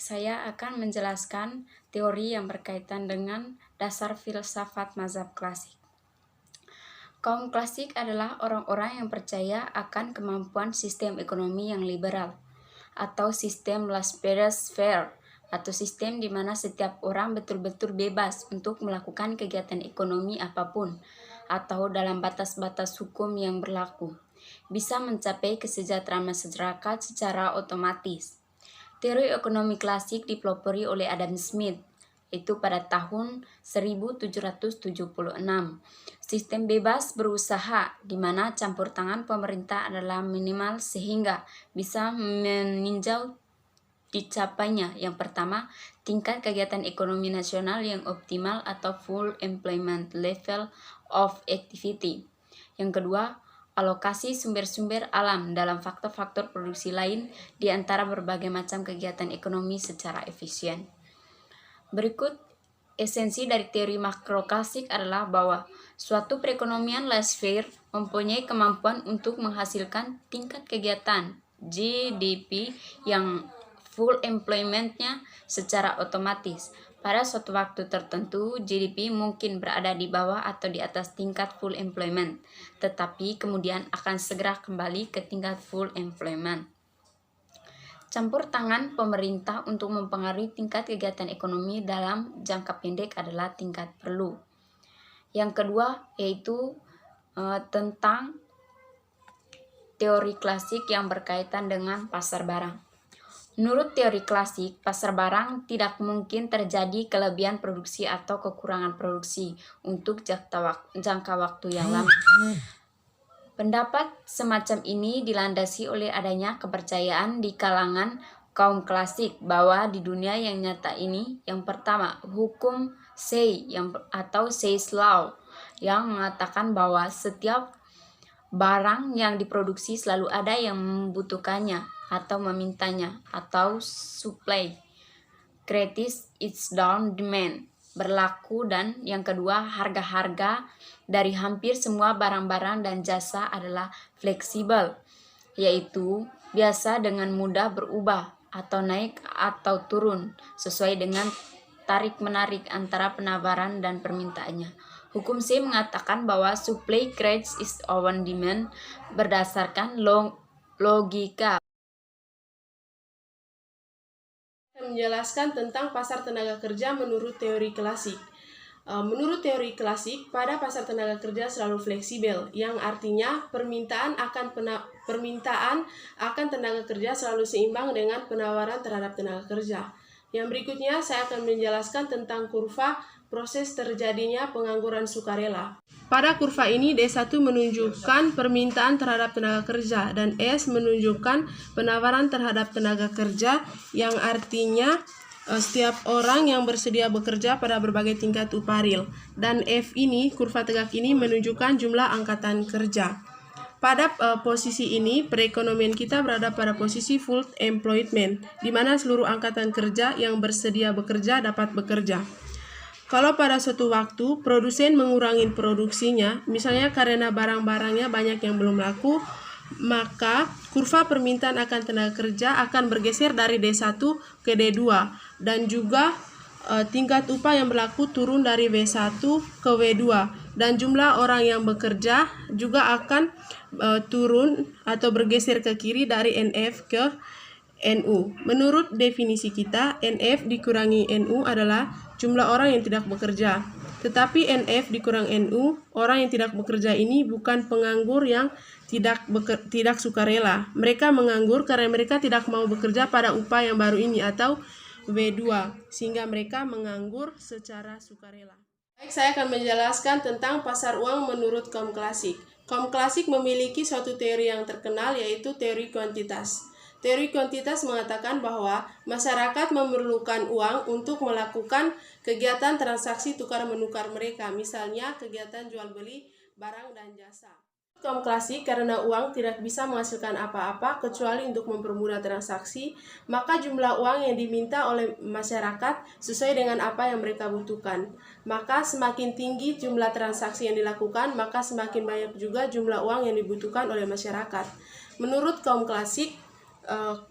saya akan menjelaskan teori yang berkaitan dengan dasar filsafat mazhab klasik. Kaum klasik adalah orang-orang yang percaya akan kemampuan sistem ekonomi yang liberal, atau sistem laissez-faire, atau sistem di mana setiap orang betul-betul bebas untuk melakukan kegiatan ekonomi apapun, atau dalam batas-batas hukum yang berlaku, bisa mencapai kesejahteraan masyarakat secara otomatis. Teori ekonomi klasik dipelopori oleh Adam Smith, itu pada tahun 1776. Sistem bebas berusaha di mana campur tangan pemerintah adalah minimal sehingga bisa meninjau dicapainya. Yang pertama, tingkat kegiatan ekonomi nasional yang optimal atau full employment level of activity. Yang kedua, alokasi sumber-sumber alam dalam faktor-faktor produksi lain di antara berbagai macam kegiatan ekonomi secara efisien. Berikut esensi dari teori makro klasik adalah bahwa suatu perekonomian laissez-faire mempunyai kemampuan untuk menghasilkan tingkat kegiatan GDP yang full employment-nya secara otomatis. Pada suatu waktu tertentu, GDP mungkin berada di bawah atau di atas tingkat full employment, tetapi kemudian akan segera kembali ke tingkat full employment. Campur tangan pemerintah untuk mempengaruhi tingkat kegiatan ekonomi dalam jangka pendek adalah tingkat perlu. Yang kedua yaitu tentang teori klasik yang berkaitan dengan pasar barang. Menurut teori klasik, pasar barang tidak mungkin terjadi kelebihan produksi atau kekurangan produksi untuk jangka waktu yang lama. Pendapat semacam ini dilandasi oleh adanya kepercayaan di kalangan kaum klasik bahwa di dunia yang nyata ini, yang pertama, hukum Say atau Say's Law yang mengatakan bahwa setiap barang yang diproduksi selalu ada yang membutuhkannya atau memintanya, atau supply creates its own demand berlaku. Dan yang kedua, harga-harga dari hampir semua barang-barang dan jasa adalah fleksibel, yaitu biasa dengan mudah berubah atau naik atau turun sesuai dengan tarik-menarik antara penawaran dan permintaannya. Hukum C mengatakan bahwa supply creates its own demand berdasarkan logika. Menjelaskan tentang pasar tenaga kerja menurut teori klasik. Menurut teori klasik, pada pasar tenaga kerja selalu fleksibel, yang artinya permintaan akan tenaga kerja selalu seimbang dengan penawaran terhadap tenaga kerja. Yang berikutnya saya akan menjelaskan tentang kurva proses terjadinya pengangguran sukarela. Pada kurva ini D1 menunjukkan permintaan terhadap tenaga kerja dan S menunjukkan penawaran terhadap tenaga kerja, yang artinya setiap orang yang bersedia bekerja pada berbagai tingkat upah real. Dan F ini, kurva tegak ini menunjukkan jumlah angkatan kerja. Pada posisi ini, perekonomian kita berada pada posisi full employment, di mana seluruh angkatan kerja yang bersedia bekerja dapat bekerja. Kalau pada suatu waktu produsen mengurangi produksinya, misalnya karena barang-barangnya banyak yang belum laku, maka kurva permintaan akan tenaga kerja akan bergeser dari D1 ke D2, dan juga tingkat upah yang berlaku turun dari W1 ke W2, dan jumlah orang yang bekerja juga akan turun atau bergeser ke kiri dari NF ke NU. Menurut definisi kita, NF dikurangi NU adalah jumlah orang yang tidak bekerja. Tetapi NF dikurang NU, orang yang tidak bekerja ini bukan penganggur yang tidak sukarela. Mereka menganggur karena mereka tidak mau bekerja pada upah yang baru ini atau W2, sehingga mereka menganggur secara sukarela. Baik, saya akan menjelaskan tentang pasar uang menurut kaum klasik. Kaum klasik memiliki suatu teori yang terkenal, yaitu teori kuantitas. Teori kuantitas mengatakan bahwa masyarakat memerlukan uang untuk melakukan kegiatan transaksi tukar-menukar mereka, misalnya kegiatan jual-beli barang dan jasa. Kaum klasik, karena uang tidak bisa menghasilkan apa-apa kecuali untuk mempermudah transaksi, maka jumlah uang yang diminta oleh masyarakat sesuai dengan apa yang mereka butuhkan. Maka semakin tinggi jumlah transaksi yang dilakukan, maka semakin banyak juga jumlah uang yang dibutuhkan oleh masyarakat. Menurut kaum klasik,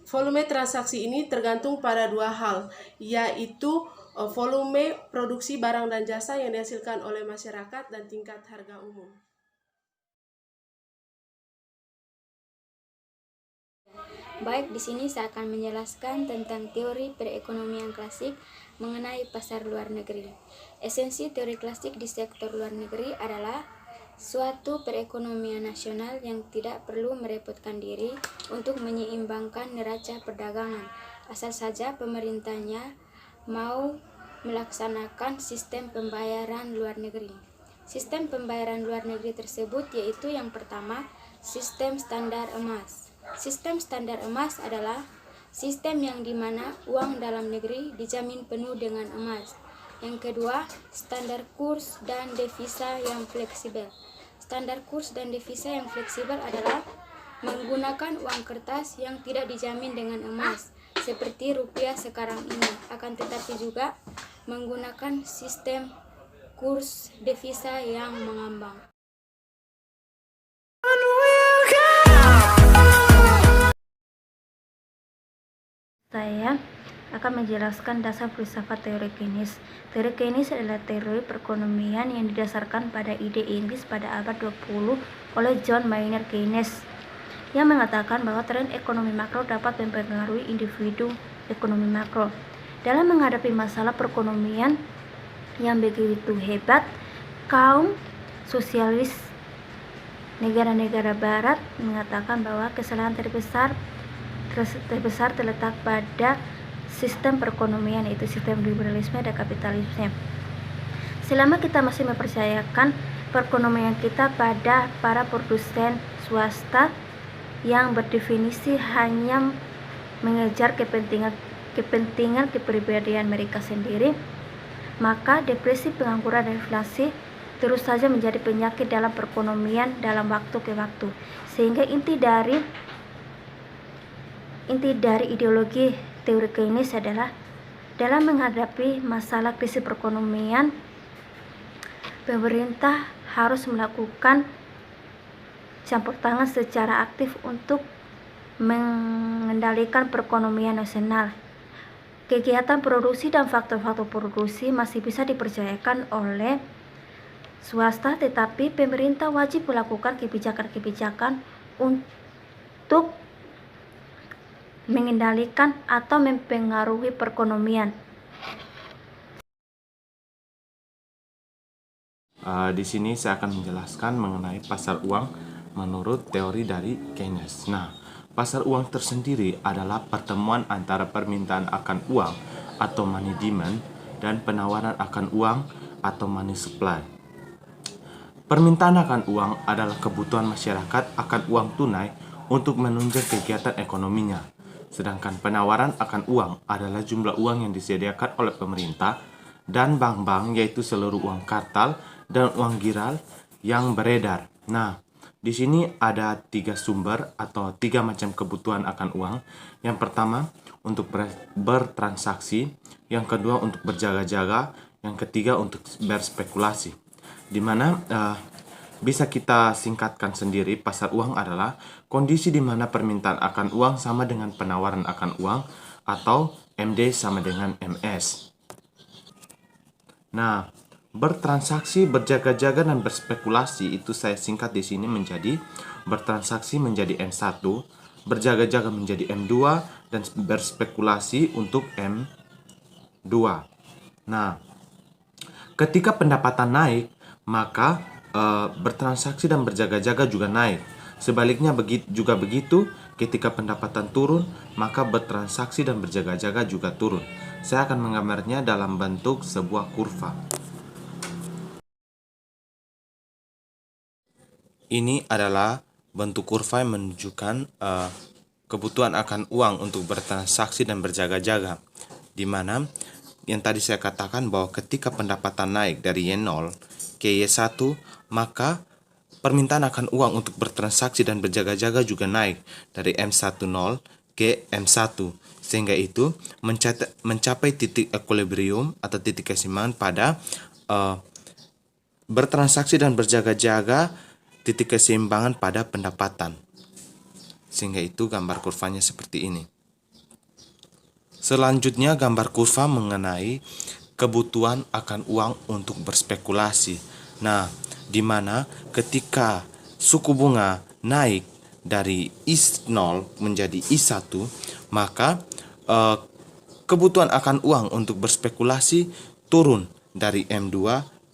volume transaksi ini tergantung pada dua hal, yaitu volume produksi barang dan jasa yang dihasilkan oleh masyarakat dan tingkat harga umum. Baik, di sini saya akan menjelaskan tentang teori perekonomian klasik mengenai pasar luar negeri. Esensi teori klasik di sektor luar negeri adalah suatu perekonomian nasional yang tidak perlu merepotkan diri untuk menyeimbangkan neraca perdagangan, asal saja pemerintahnya mau melaksanakan sistem pembayaran luar negeri. Sistem pembayaran luar negeri tersebut yaitu yang pertama, sistem standar emas. Sistem standar emas adalah sistem yang dimana uang dalam negeri dijamin penuh dengan emas. Yang kedua, standar kurs dan devisa yang fleksibel. Standar kurs dan devisa yang fleksibel adalah menggunakan uang kertas yang tidak dijamin dengan emas, seperti rupiah sekarang ini, akan tetapi juga menggunakan sistem kurs devisa yang mengambang. Saya akan menjelaskan dasar filsafat teori Keynes. Teori Keynes adalah teori perekonomian yang didasarkan pada ide Inggris pada abad 20 oleh John Maynard Keynes, yang mengatakan bahwa tren ekonomi makro dapat mempengaruhi individu ekonomi makro. Dalam menghadapi masalah perekonomian yang begitu hebat, kaum sosialis negara-negara barat mengatakan bahwa kesalahan terbesar terletak pada sistem perekonomian, yaitu sistem liberalisme dan kapitalisme. Selama kita masih mempercayakan perekonomian kita pada para produsen swasta yang berdefinisi hanya mengejar kepentingan kepribadian mereka sendiri, maka depresi, pengangguran, dan inflasi terus saja menjadi penyakit dalam perekonomian dalam waktu ke waktu. Sehingga inti dari ideologi teori Keynes adalah dalam menghadapi masalah krisis perekonomian, pemerintah harus melakukan campur tangan secara aktif untuk mengendalikan perekonomian nasional. Kegiatan produksi dan faktor-faktor produksi masih bisa dipercayakan oleh swasta, tetapi pemerintah wajib melakukan kebijakan-kebijakan untuk mengendalikan atau mempengaruhi perekonomian. Di sini saya akan menjelaskan mengenai pasar uang menurut teori dari Keynes. Nah, pasar uang tersendiri adalah pertemuan antara permintaan akan uang atau money demand dan penawaran akan uang atau money supply. Permintaan akan uang adalah kebutuhan masyarakat akan uang tunai untuk menunjang kegiatan ekonominya. Sedangkan penawaran akan uang adalah jumlah uang yang disediakan oleh pemerintah dan bank-bank, yaitu seluruh uang kartal dan uang giral yang beredar. Nah, di sini ada 3 sumber atau 3 macam kebutuhan akan uang. Yang pertama untuk bertransaksi, yang kedua untuk berjaga-jaga, yang ketiga untuk berspekulasi. Di mana bisa kita singkatkan sendiri, pasar uang adalah kondisi di mana permintaan akan uang sama dengan penawaran akan uang, atau MD sama dengan MS. Nah, bertransaksi, berjaga-jaga, dan berspekulasi itu saya singkat di sini menjadi bertransaksi menjadi M1, berjaga-jaga menjadi M2, dan berspekulasi untuk M2. Nah, ketika pendapatan naik, maka bertransaksi dan berjaga-jaga juga naik. Sebaliknya juga begitu, ketika pendapatan turun, maka bertransaksi dan berjaga-jaga juga turun. Saya akan menggambarnya dalam bentuk sebuah kurva. Ini adalah bentuk kurva yang menunjukkan kebutuhan akan uang untuk bertransaksi dan berjaga-jaga, di mana yang tadi saya katakan bahwa ketika pendapatan naik dari Y0 ke Y1, maka permintaan akan uang untuk bertransaksi dan berjaga-jaga juga naik dari M10 ke M1, sehingga itu mencapai titik equilibrium atau titik keseimbangan pada bertransaksi dan berjaga-jaga, titik keseimbangan pada pendapatan. Sehingga itu gambar kurvanya seperti ini. Selanjutnya gambar kurva mengenai kebutuhan akan uang untuk berspekulasi. Nah, di mana ketika suku bunga naik dari I0 menjadi I1, maka kebutuhan akan uang untuk berspekulasi turun dari M2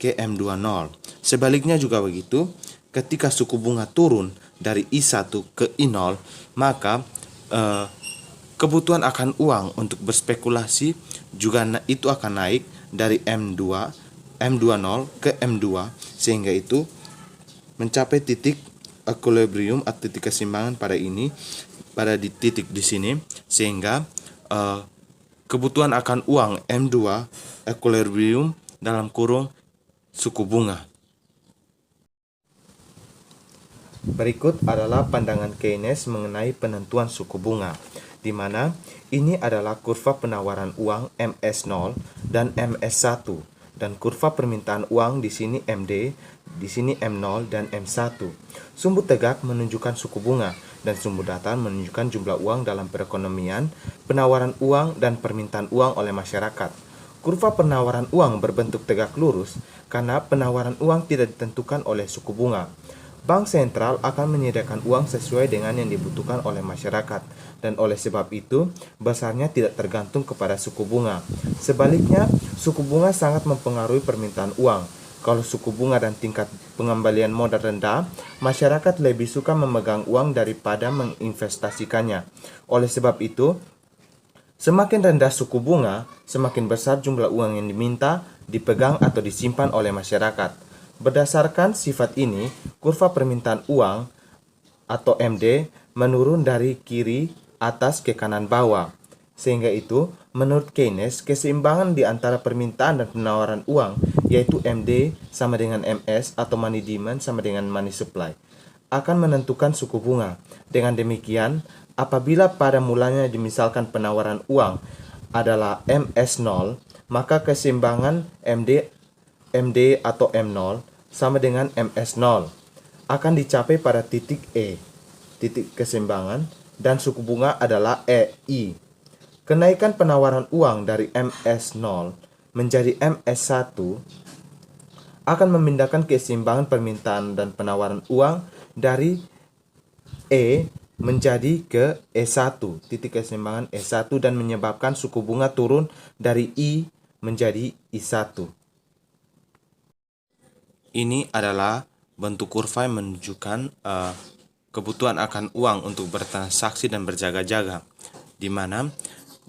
ke M20. Sebaliknya juga begitu, ketika suku bunga turun dari I1 ke I0, maka kebutuhan akan uang untuk berspekulasi juga itu akan naik dari M20 ke M2, sehingga itu mencapai titik equilibrium atau titik keseimbangan pada di titik di sini, sehingga kebutuhan akan uang M2 equilibrium dalam kurung suku bunga. Berikut adalah pandangan Keynes mengenai penentuan suku bunga, di mana ini adalah kurva penawaran uang MS0 dan MS1, dan kurva permintaan uang di sini MD, di sini M0 dan M1. Sumbu tegak menunjukkan suku bunga dan sumbu datar menunjukkan jumlah uang dalam perekonomian, penawaran uang dan permintaan uang oleh masyarakat. Kurva penawaran uang berbentuk tegak lurus karena penawaran uang tidak ditentukan oleh suku bunga. Bank sentral akan menyediakan uang sesuai dengan yang dibutuhkan oleh masyarakat, dan oleh sebab itu, besarnya tidak tergantung kepada suku bunga. Sebaliknya, suku bunga sangat mempengaruhi permintaan uang. Kalau suku bunga dan tingkat pengembalian modal rendah, masyarakat lebih suka memegang uang daripada menginvestasikannya. Oleh sebab itu, semakin rendah suku bunga, semakin besar jumlah uang yang diminta, dipegang atau disimpan oleh masyarakat. Berdasarkan sifat ini, kurva permintaan uang atau MD menurun dari kiri atas ke kanan bawah. Sehingga itu, menurut Keynes, keseimbangan di antara permintaan dan penawaran uang, yaitu MD sama dengan MS atau money demand sama dengan money supply, akan menentukan suku bunga. Dengan demikian, apabila pada mulanya dimisalkan penawaran uang adalah MS0, maka keseimbangan MD atau M0 sama dengan MS0 akan dicapai pada titik E, titik keseimbangan, dan suku bunga adalah EI. Kenaikan penawaran uang dari MS0 menjadi MS1 akan memindahkan keseimbangan permintaan dan penawaran uang dari E menjadi ke E1, titik keseimbangan E1, dan menyebabkan suku bunga turun dari I menjadi I1. Ini adalah bentuk kurva yang menunjukkan kebutuhan akan uang untuk bertransaksi dan berjaga-jaga, di mana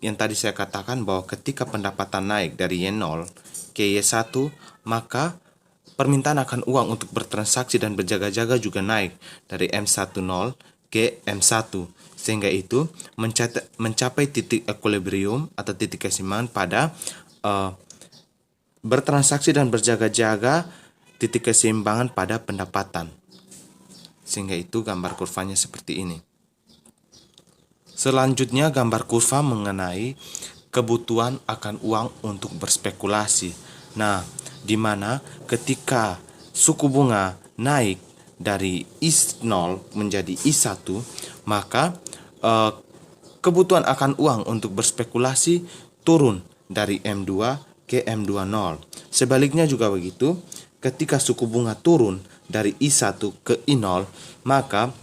yang tadi saya katakan bahwa ketika pendapatan naik dari Y0 ke Y1, maka permintaan akan uang untuk bertransaksi dan berjaga-jaga juga naik dari M10 ke M1, sehingga itu mencapai titik equilibrium atau titik keseimbangan pada bertransaksi dan berjaga-jaga, titik keseimbangan pada pendapatan. Sehingga itu gambar kurvanya seperti ini. Selanjutnya gambar kurva mengenai kebutuhan akan uang untuk berspekulasi. Nah, di mana ketika suku bunga naik dari I0 menjadi I1, maka kebutuhan akan uang untuk berspekulasi turun dari M2 ke M20. Sebaliknya juga begitu, ketika suku bunga turun dari I1 ke I0, maka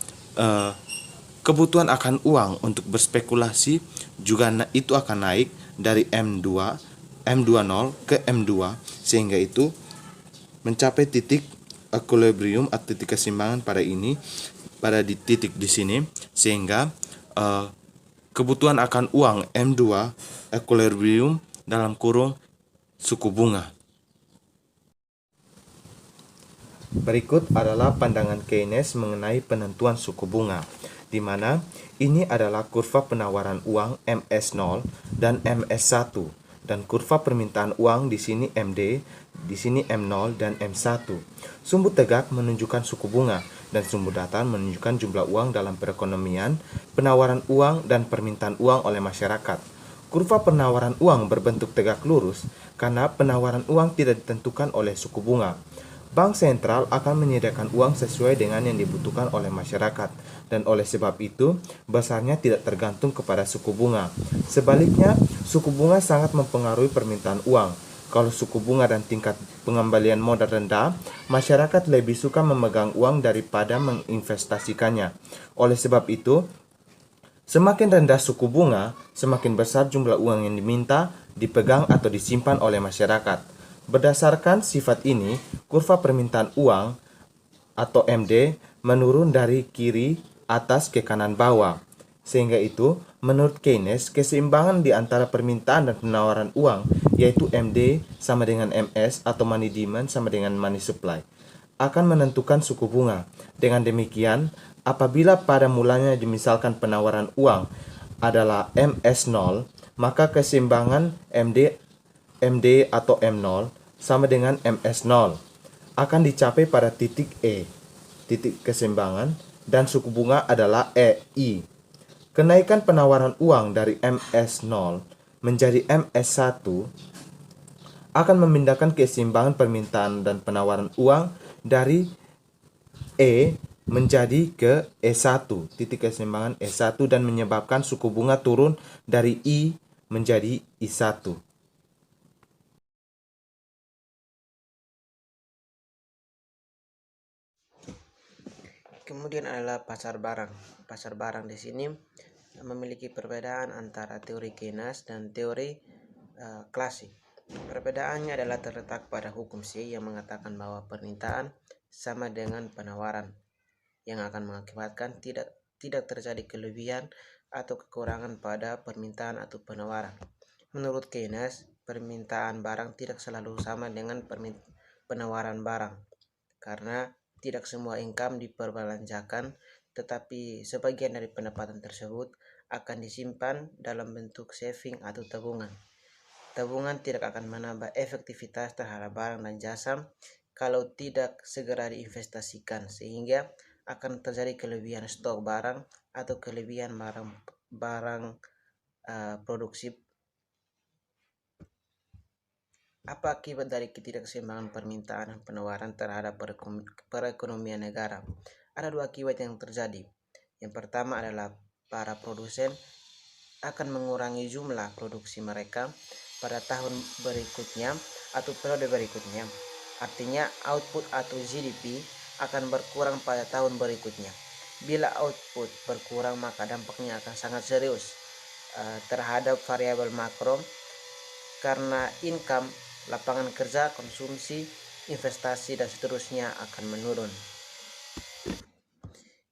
kebutuhan akan uang untuk berspekulasi juga itu akan naik dari M20 ke M2, sehingga itu mencapai titik equilibrium atau titik keseimbangan pada di titik di sini, sehingga kebutuhan akan uang M2 equilibrium dalam kurung suku bunga. Berikut adalah pandangan Keynes mengenai penentuan suku bunga, di mana ini adalah kurva penawaran uang MS0 dan MS1, dan kurva permintaan uang di sini MD, di sini M0 dan M1. Sumbu tegak menunjukkan suku bunga dan sumbu datar menunjukkan jumlah uang dalam perekonomian, penawaran uang dan permintaan uang oleh masyarakat. Kurva penawaran uang berbentuk tegak lurus karena penawaran uang tidak ditentukan oleh suku bunga. Bank sentral akan menyediakan uang sesuai dengan yang dibutuhkan oleh masyarakat, dan oleh sebab itu, besarnya tidak tergantung kepada suku bunga. Sebaliknya, suku bunga sangat mempengaruhi permintaan uang. Kalau suku bunga dan tingkat pengembalian modal rendah, masyarakat lebih suka memegang uang daripada menginvestasikannya. Oleh sebab itu, semakin rendah suku bunga, semakin besar jumlah uang yang diminta, dipegang atau disimpan oleh masyarakat. Berdasarkan sifat ini, kurva permintaan uang atau MD menurun dari kiri atas ke kanan bawah. Sehingga itu, menurut Keynes, keseimbangan di antara permintaan dan penawaran uang, yaitu MD sama dengan MS atau money demand sama dengan money supply, akan menentukan suku bunga. Dengan demikian, apabila pada mulanya dimisalkan penawaran uang adalah MS0, maka keseimbangan MD atau M0 sama dengan MS0 akan dicapai pada titik E, titik keseimbangan, dan suku bunga adalah EI. Kenaikan penawaran uang dari MS0 menjadi MS1 akan memindahkan keseimbangan permintaan dan penawaran uang dari E menjadi ke E1, titik keseimbangan E1, dan menyebabkan suku bunga turun dari I menjadi I1. Kemudian adalah pasar barang. Pasar barang di sini memiliki perbedaan antara teori Keynes dan teori klasik. Perbedaannya adalah terletak pada hukum C yang mengatakan bahwa permintaan sama dengan penawaran, yang akan mengakibatkan tidak terjadi kelebihan atau kekurangan pada permintaan atau penawaran. Menurut Keynes, permintaan barang tidak selalu sama dengan penawaran barang, karena tidak semua income diperbelanjakan, tetapi sebagian dari pendapatan tersebut akan disimpan dalam bentuk saving atau tabungan. Tabungan tidak akan menambah efektivitas terhadap barang dan jasa kalau tidak segera diinvestasikan, sehingga akan terjadi kelebihan stok barang atau kelebihan barang produksi. Apa akibat dari ketidakseimbangan permintaan dan penawaran terhadap perekonomian negara? Ada dua akibat yang terjadi. Yang pertama adalah para produsen akan mengurangi jumlah produksi mereka pada tahun berikutnya atau periode berikutnya. Artinya output atau GDP akan berkurang pada tahun berikutnya. Bila output berkurang, maka dampaknya akan sangat serius terhadap variabel makro, karena income, lapangan kerja, konsumsi, investasi, dan seterusnya akan menurun.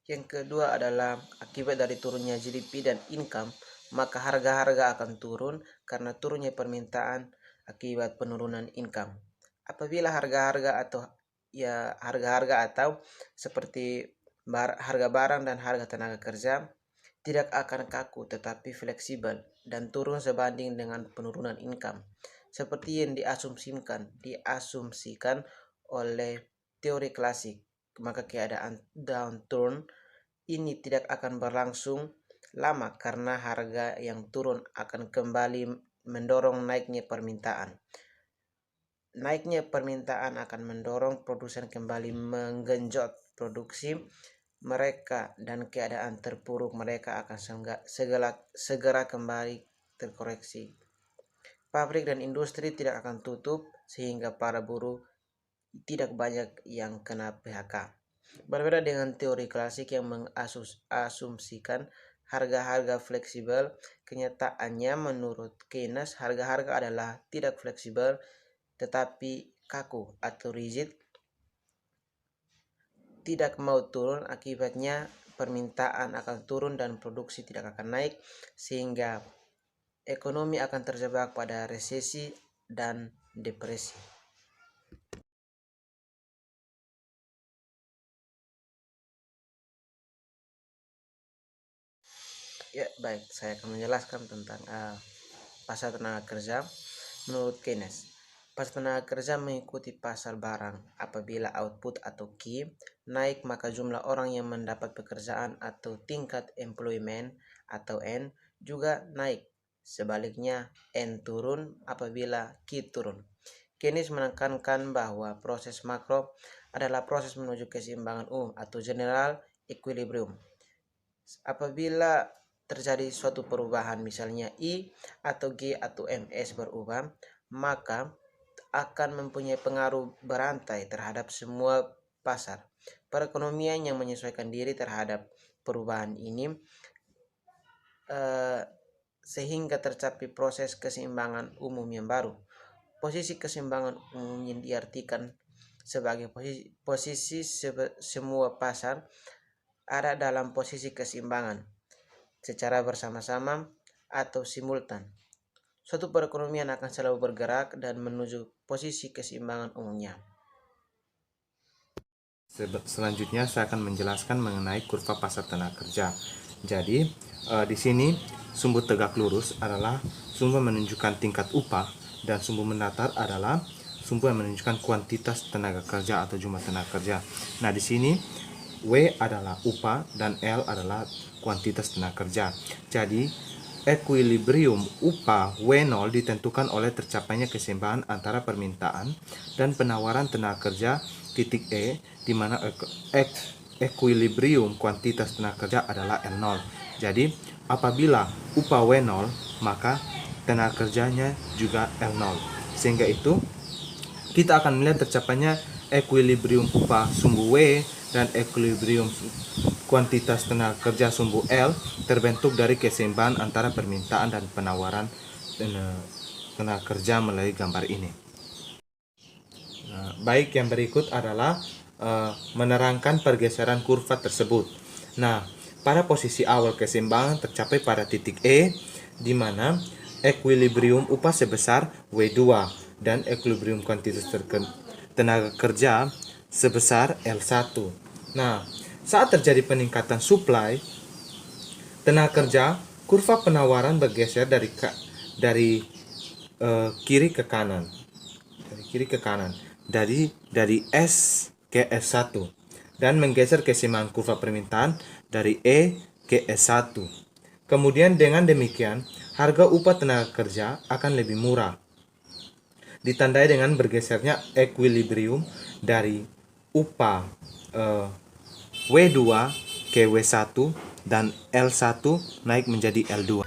Yang kedua adalah akibat dari turunnya GDP dan income, maka harga-harga akan turun karena turunnya permintaan akibat penurunan income. Apabila harga-harga atau seperti harga barang dan harga tenaga kerja tidak akan kaku tetapi fleksibel dan turun sebanding dengan penurunan income, seperti yang diasumsikan oleh teori klasik, maka keadaan downturn ini tidak akan berlangsung lama karena harga yang turun akan kembali mendorong naiknya permintaan. Naiknya permintaan akan mendorong produsen kembali menggenjot produksi mereka, dan keadaan terpuruk mereka akan segera kembali terkoreksi. Pabrik dan industri tidak akan tutup sehingga para buruh tidak banyak yang kena PHK. Berbeda dengan teori klasik yang mengasumsikan harga-harga fleksibel, kenyataannya menurut Keynes harga-harga adalah tidak fleksibel tetapi kaku atau rigid, tidak mau turun. Akibatnya permintaan akan turun dan produksi tidak akan naik, sehingga ekonomi akan terjebak pada resesi dan depresi. Ya, baik, saya akan menjelaskan tentang pasar tenaga kerja. Menurut Keynes, pasar tenaga kerja mengikuti pasar barang. Apabila output atau Q naik, maka jumlah orang yang mendapat pekerjaan atau tingkat employment atau N juga naik. Sebaliknya, N turun apabila Q turun. Keynes menekankan bahwa proses makro adalah proses menuju keseimbangan umum atau general equilibrium. Apabila terjadi suatu perubahan, misalnya I atau G atau MS berubah, maka akan mempunyai pengaruh berantai terhadap semua pasar. Perekonomian yang menyesuaikan diri terhadap perubahan ini sehingga tercapai proses keseimbangan umum yang baru. Posisi keseimbangan umum yang diartikan sebagai posisi semua pasar ada dalam posisi keseimbangan secara bersama-sama atau simultan. Suatu perekonomian akan selalu bergerak dan menuju posisi keseimbangan umumnya. Selanjutnya saya akan menjelaskan mengenai kurva pasar tenaga kerja. Jadi di sini sumbu tegak lurus adalah sumbu menunjukkan tingkat upah dan sumbu mendatar adalah sumbu yang menunjukkan kuantitas tenaga kerja atau jumlah tenaga kerja. Nah, di sini W adalah upah dan L adalah kuantitas tenaga kerja. Jadi equilibrium upah W0 ditentukan oleh tercapainya keseimbangan antara permintaan dan penawaran tenaga kerja titik E, di mana equilibrium kuantitas tenaga kerja adalah L0. Jadi apabila upah W0, maka tenaga kerjanya juga L0. Sehingga itu kita akan melihat tercapainya equilibrium upah sumbu W dan equilibrium kuantitas tenaga kerja sumbu L terbentuk dari keseimbangan antara permintaan dan penawaran tenaga kerja melalui gambar ini. Baik, yang berikut adalah menerangkan pergeseran kurva tersebut. Nah, pada posisi awal keseimbangan tercapai pada titik E, di mana equilibrium upah sebesar W2 dan equilibrium kuantitas tenaga kerja sebesar L1. Nah, saat terjadi peningkatan supply tenaga kerja, kurva penawaran bergeser dari kiri ke kanan. Dari S ke S1 dan menggeser keseimbangan kurva permintaan dari E ke S1. Kemudian dengan demikian, harga upah tenaga kerja akan lebih murah. Ditandai dengan bergesernya equilibrium dari upah W2 ke W1 dan L1 naik menjadi L2.